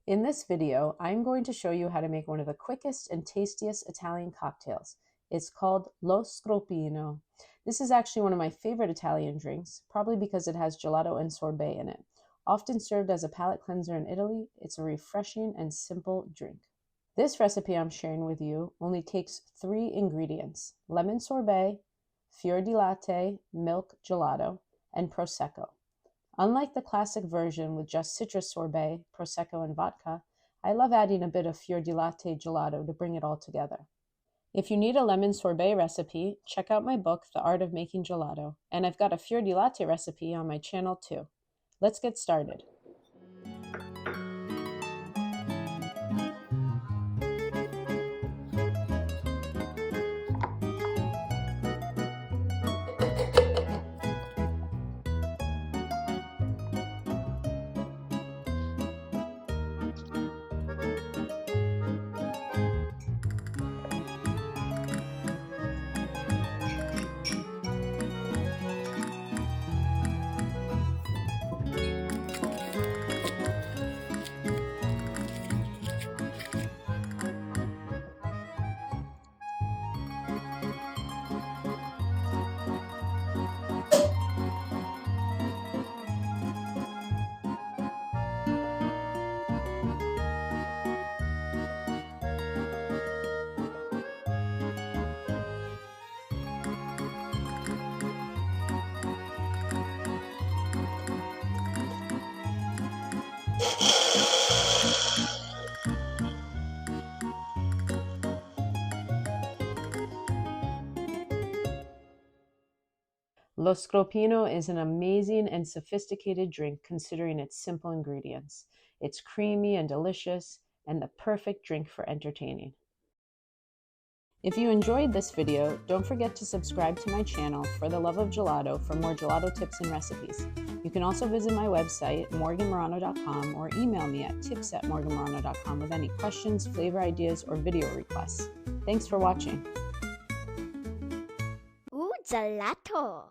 In this video, I'm going to show you how to make one of the quickest and tastiest Italian cocktails. It's called Lo Sgroppino. This is actually one of my favorite Italian drinks, probably because it has gelato and sorbet in it. Often served as a palate cleanser in Italy, it's a refreshing and simple drink. This recipe I'm sharing with you only takes 3 ingredients: lemon sorbet, fior di latte, milk gelato, and Prosecco. Unlike the classic version with just citrus sorbet, Prosecco, and vodka, I love adding a bit of fior di latte gelato to bring it all together. If you need a lemon sorbet recipe, check out my book, The Art of Making Gelato, and I've got a fior di latte recipe on my channel too. Let's get started. Lo Sgroppino is an amazing and sophisticated drink considering its simple ingredients. It's creamy and delicious, and the perfect drink for entertaining. If you enjoyed this video, don't forget to subscribe to my channel, For the Love of Gelato, for more gelato tips and recipes. You can also visit my website, morganmarano.com, or email me at tips@morganmarano.com with any questions, flavor ideas, or video requests. Thanks for watching. Ooh, gelato!